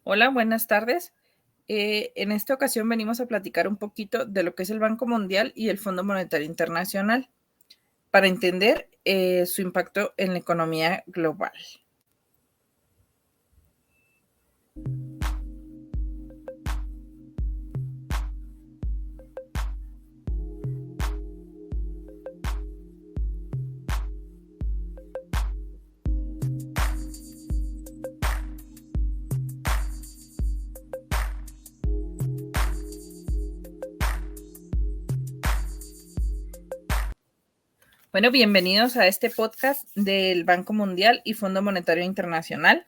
Hola, buenas tardes. En esta ocasión venimos a platicar un poquito de lo que es el Banco Mundial y el Fondo Monetario Internacional para entender su impacto en la economía global. Bueno, bienvenidos a este podcast del Banco Mundial y Fondo Monetario Internacional,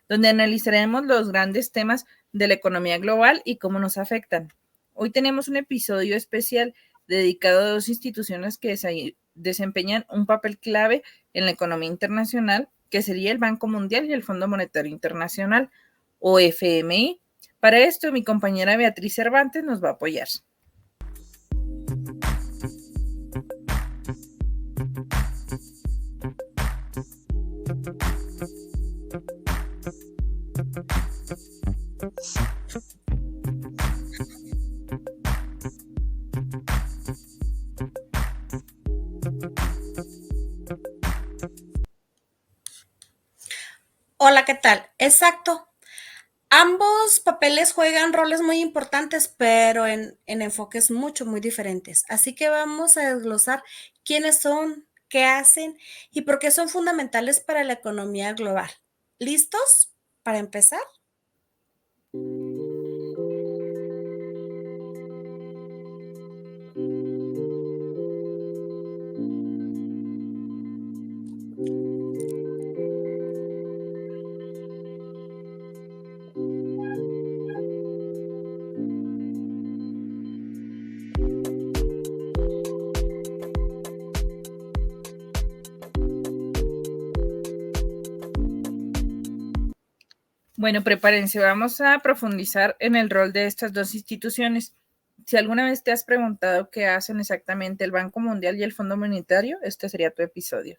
donde analizaremos los grandes temas de la economía global y cómo nos afectan. Hoy tenemos un episodio especial dedicado a dos instituciones que desempeñan un papel clave en la economía internacional, que sería el Banco Mundial y el Fondo Monetario Internacional, o FMI. Para esto, mi compañera Beatriz Cervantes nos va a apoyar. Hola, ¿qué tal? Exacto. Ambos papeles juegan roles muy importantes, pero en enfoques muy diferentes. Así que vamos a desglosar quiénes son, qué hacen y por qué son fundamentales para la economía global. ¿Listos para empezar? Bueno, prepárense, vamos a profundizar en el rol de estas dos instituciones. Si alguna vez te has preguntado qué hacen exactamente el Banco Mundial y el Fondo Monetario, este sería tu episodio.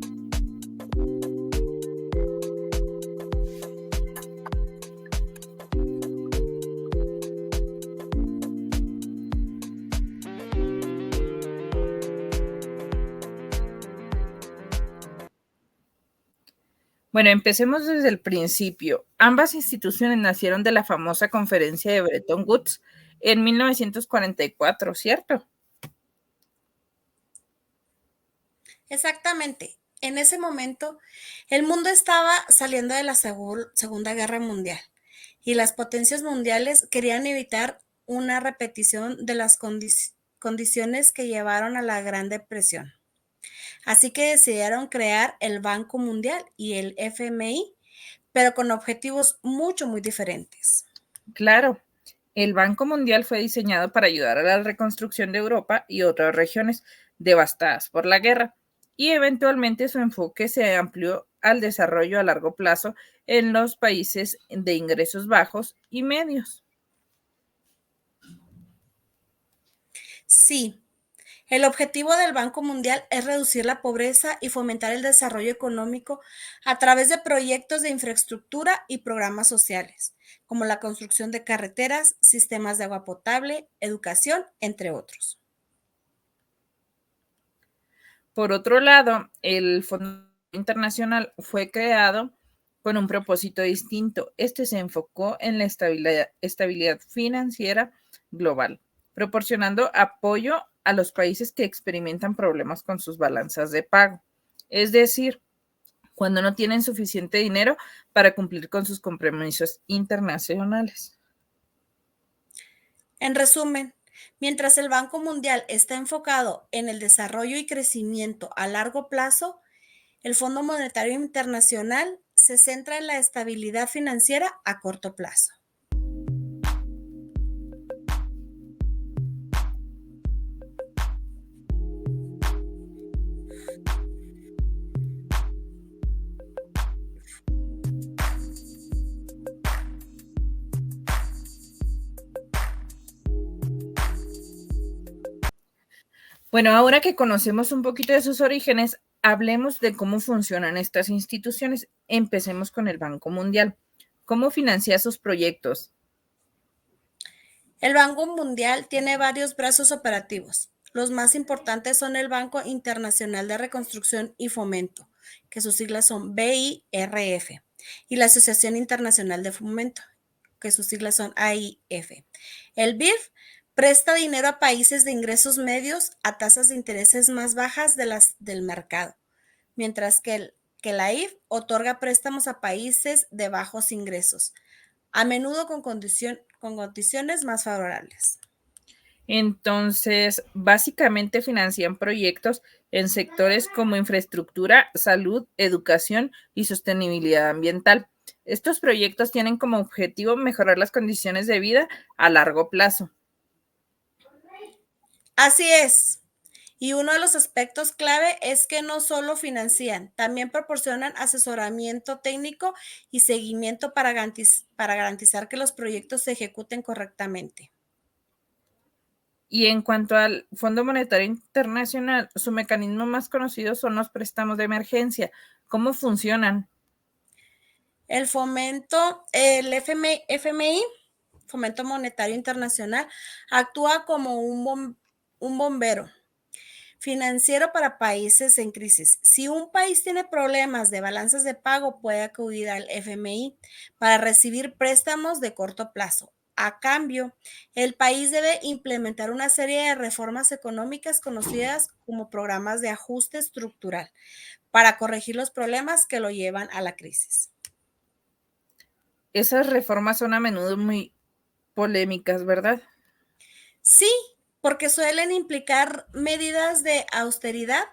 Bueno, empecemos desde el principio. Ambas instituciones nacieron de la famosa conferencia de Bretton Woods en 1944, ¿cierto? Exactamente. En ese momento, el mundo estaba saliendo de la Segunda Guerra Mundial y las potencias mundiales querían evitar una repetición de las condiciones que llevaron a la Gran Depresión. Así que decidieron crear el Banco Mundial y el FMI, pero con objetivos muy diferentes. Claro, el Banco Mundial fue diseñado para ayudar a la reconstrucción de Europa y otras regiones devastadas por la guerra, y eventualmente su enfoque se amplió al desarrollo a largo plazo en los países de ingresos bajos y medios. Sí, el objetivo del Banco Mundial es reducir la pobreza y fomentar el desarrollo económico a través de proyectos de infraestructura y programas sociales, como la construcción de carreteras, sistemas de agua potable, educación, entre otros. Por otro lado, el Fondo Internacional fue creado con un propósito distinto. Este se enfocó en la estabilidad financiera global, proporcionando apoyo a los países que experimentan problemas con sus balanzas de pago. Es decir, cuando no tienen suficiente dinero para cumplir con sus compromisos internacionales. En resumen, mientras el Banco Mundial está enfocado en el desarrollo y crecimiento a largo plazo, el Fondo Monetario Internacional se centra en la estabilidad financiera a corto plazo. Bueno, ahora que conocemos un poquito de sus orígenes, hablemos de cómo funcionan estas instituciones. Empecemos con el Banco Mundial. ¿Cómo financia sus proyectos? El Banco Mundial tiene varios brazos operativos. Los más importantes son el Banco Internacional de Reconstrucción y Fomento, que sus siglas son BIRF, y la Asociación Internacional de Fomento, que sus siglas son AIF. El BIRF presta dinero a países de ingresos medios a tasas de intereses más bajas de las del mercado, mientras que la AIF otorga préstamos a países de bajos ingresos, a menudo con condiciones más favorables. Entonces, básicamente financian proyectos en sectores como infraestructura, salud, educación y sostenibilidad ambiental. Estos proyectos tienen como objetivo mejorar las condiciones de vida a largo plazo. Así es. Y uno de los aspectos clave es que no solo financian, también proporcionan asesoramiento técnico y seguimiento para garantizar que los proyectos se ejecuten correctamente. Y en cuanto al Fondo Monetario Internacional, su mecanismo más conocido son los préstamos de emergencia. ¿Cómo funcionan? El fomento, el FMI, Fomento Monetario Internacional, actúa como un bombero financiero para países en crisis. Si un país tiene problemas de balanzas de pago, puede acudir al FMI para recibir préstamos de corto plazo. A cambio, el país debe implementar una serie de reformas económicas conocidas como programas de ajuste estructural para corregir los problemas que lo llevan a la crisis. Esas reformas son a menudo muy polémicas, ¿verdad? Sí, porque suelen implicar medidas de austeridad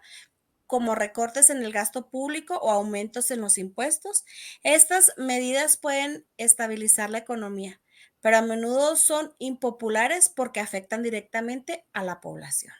como recortes en el gasto público o aumentos en los impuestos. Estas medidas pueden estabilizar la economía, pero a menudo son impopulares porque afectan directamente a la población.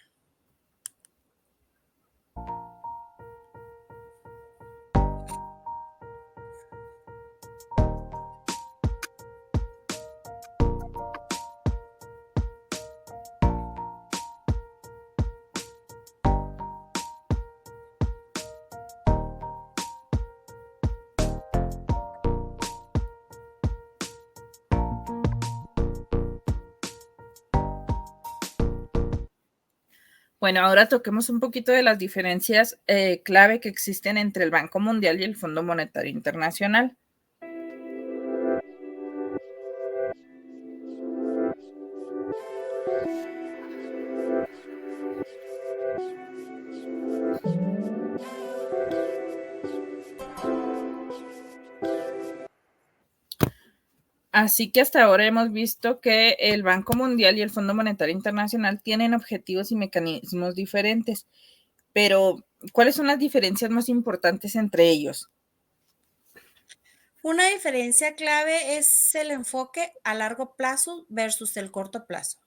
Bueno, ahora toquemos un poquito de las diferencias clave que existen entre el Banco Mundial y el Fondo Monetario Internacional. Así que hasta ahora hemos visto que el Banco Mundial y el Fondo Monetario Internacional tienen objetivos y mecanismos diferentes, pero ¿cuáles son las diferencias más importantes entre ellos? Una diferencia clave es el enfoque a largo plazo versus el corto plazo.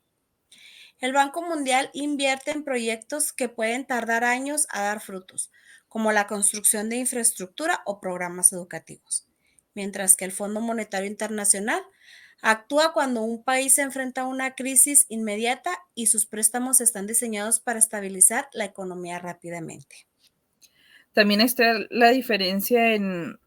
El Banco Mundial invierte en proyectos que pueden tardar años a dar frutos, como la construcción de infraestructura o programas educativos, mientras que el Fondo Monetario Internacional actúa cuando un país se enfrenta a una crisis inmediata y sus préstamos están diseñados para estabilizar la economía rápidamente. También está la diferencia en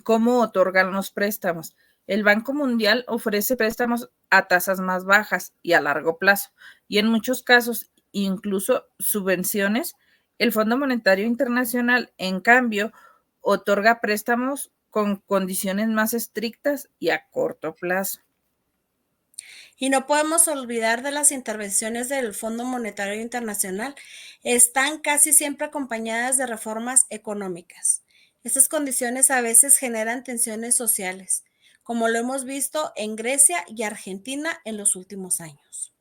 cómo otorgan los préstamos. El Banco Mundial ofrece préstamos a tasas más bajas y a largo plazo, y en muchos casos incluso subvenciones. El Fondo Monetario Internacional, en cambio, otorga préstamos con condiciones más estrictas y a corto plazo. Y no podemos olvidar de las intervenciones del Fondo Monetario Internacional. Están casi siempre acompañadas de reformas económicas. Estas condiciones a veces generan tensiones sociales, como lo hemos visto en Grecia y Argentina en los últimos años.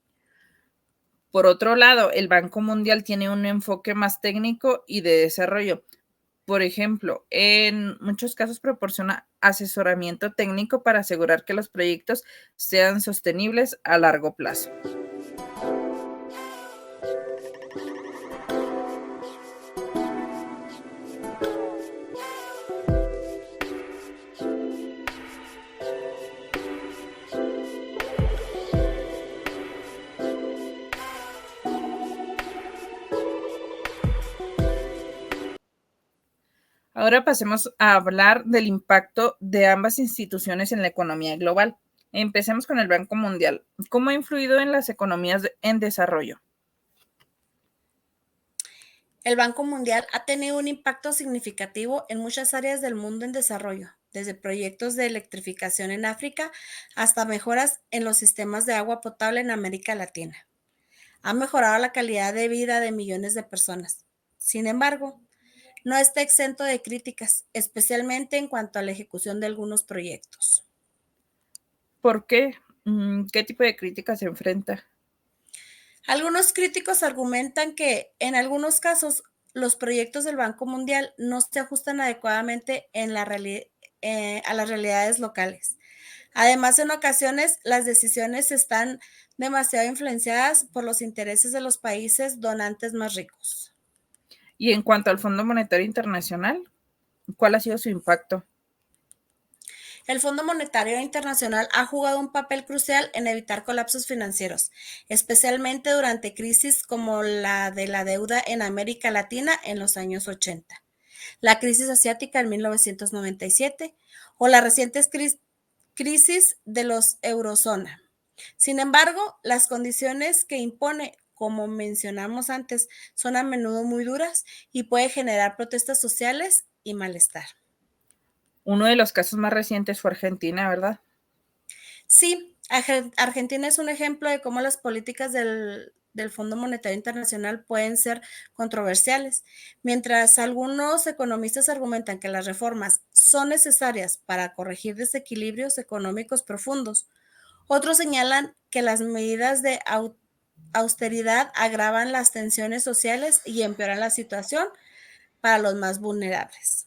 Por otro lado, el Banco Mundial tiene un enfoque más técnico y de desarrollo. Por ejemplo, en muchos casos proporciona asesoramiento técnico para asegurar que los proyectos sean sostenibles a largo plazo. Ahora pasemos a hablar del impacto de ambas instituciones en la economía global. Empecemos con el Banco Mundial. ¿Cómo ha influido en las economías en desarrollo? El Banco Mundial ha tenido un impacto significativo en muchas áreas del mundo en desarrollo, desde proyectos de electrificación en África hasta mejoras en los sistemas de agua potable en América Latina. Ha mejorado la calidad de vida de millones de personas. Sin embargo, no está exento de críticas, especialmente en cuanto a la ejecución de algunos proyectos. ¿Por qué? ¿Qué tipo de críticas se enfrenta? Algunos críticos argumentan que en algunos casos los proyectos del Banco Mundial no se ajustan adecuadamente a las realidades locales. Además, en ocasiones las decisiones están demasiado influenciadas por los intereses de los países donantes más ricos. Y en cuanto al Fondo Monetario Internacional, ¿cuál ha sido su impacto? El Fondo Monetario Internacional ha jugado un papel crucial en evitar colapsos financieros, especialmente durante crisis como la de la deuda en América Latina en los años 80, la crisis asiática en 1997 o las recientes crisis de los eurozona. Sin embargo, las condiciones que impone, como mencionamos antes, son a menudo muy duras y puede generar protestas sociales y malestar. Uno de los casos más recientes fue Argentina, ¿verdad? Sí, Argentina es un ejemplo de cómo las políticas del Fondo Monetario Internacional pueden ser controversiales. Mientras algunos economistas argumentan que las reformas son necesarias para corregir desequilibrios económicos profundos, otros señalan que las medidas de austeridad agravan las tensiones sociales y empeoran la situación para los más vulnerables.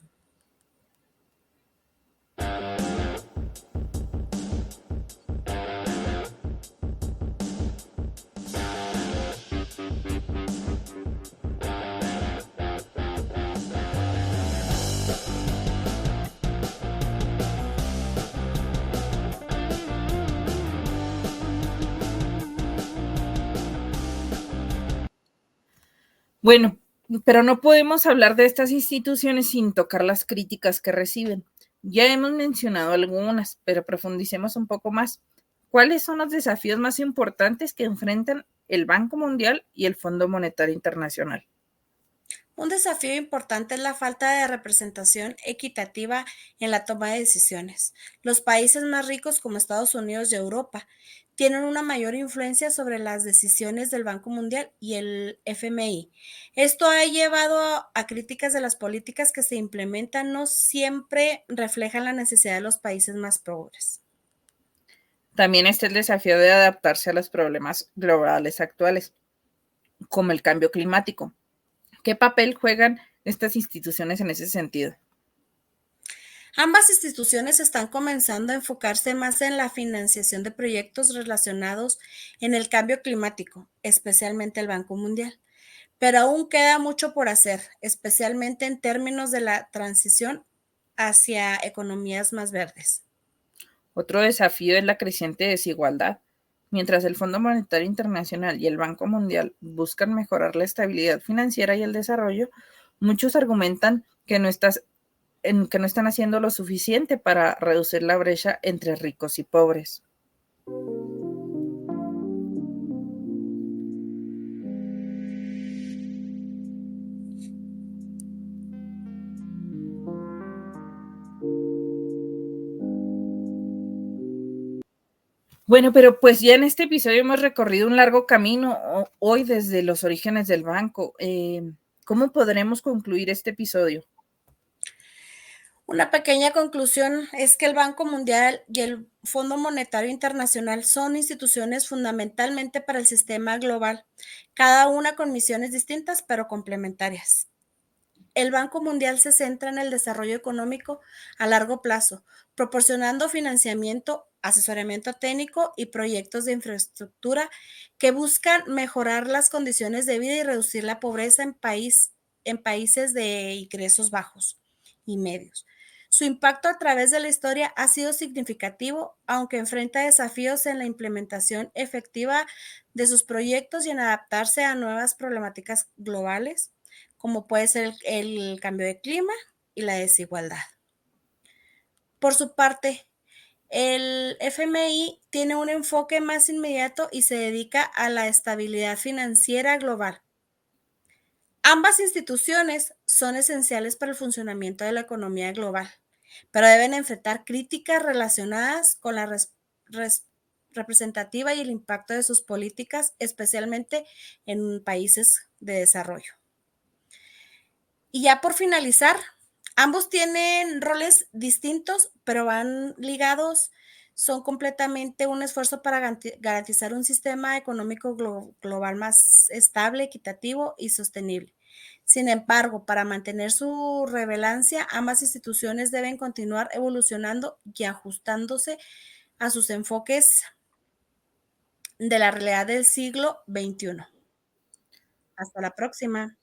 Bueno, pero no podemos hablar de estas instituciones sin tocar las críticas que reciben. Ya hemos mencionado algunas, pero profundicemos un poco más. ¿Cuáles son los desafíos más importantes que enfrentan el Banco Mundial y el Fondo Monetario Internacional? Un desafío importante es la falta de representación equitativa en la toma de decisiones. Los países más ricos como Estados Unidos y Europa tienen una mayor influencia sobre las decisiones del Banco Mundial y el FMI. Esto ha llevado a críticas de las políticas que se implementan no siempre reflejan la necesidad de los países más pobres. También está el desafío de adaptarse a los problemas globales actuales, como el cambio climático. ¿Qué papel juegan estas instituciones en ese sentido? Ambas instituciones están comenzando a enfocarse más en la financiación de proyectos relacionados en el cambio climático, especialmente el Banco Mundial. Pero aún queda mucho por hacer, especialmente en términos de la transición hacia economías más verdes. Otro desafío es la creciente desigualdad. Mientras el Fondo Monetario Internacional y el Banco Mundial buscan mejorar la estabilidad financiera y el desarrollo, muchos argumentan que no están haciendo lo suficiente para reducir la brecha entre ricos y pobres. Bueno, pero pues ya en este episodio hemos recorrido un largo camino hoy desde los orígenes del banco. ¿Cómo podremos concluir este episodio? Una pequeña conclusión es que el Banco Mundial y el Fondo Monetario Internacional son instituciones fundamentalmente para el sistema global, cada una con misiones distintas pero complementarias. El Banco Mundial se centra en el desarrollo económico a largo plazo, proporcionando financiamiento, asesoramiento técnico y proyectos de infraestructura que buscan mejorar las condiciones de vida y reducir la pobreza en países de ingresos bajos y medios. Su impacto a través de la historia ha sido significativo, aunque enfrenta desafíos en la implementación efectiva de sus proyectos y en adaptarse a nuevas problemáticas globales como puede ser el cambio de clima y la desigualdad. Por su parte, el FMI tiene un enfoque más inmediato y se dedica a la estabilidad financiera global. Ambas instituciones son esenciales para el funcionamiento de la economía global, pero deben enfrentar críticas relacionadas con la representativa y el impacto de sus políticas, especialmente en países de desarrollo. Y ya por finalizar, ambos tienen roles distintos, pero van ligados, son completamente un esfuerzo para garantizar un sistema económico global más estable, equitativo y sostenible. Sin embargo, para mantener su relevancia, ambas instituciones deben continuar evolucionando y ajustándose a sus enfoques de la realidad del siglo XXI. Hasta la próxima.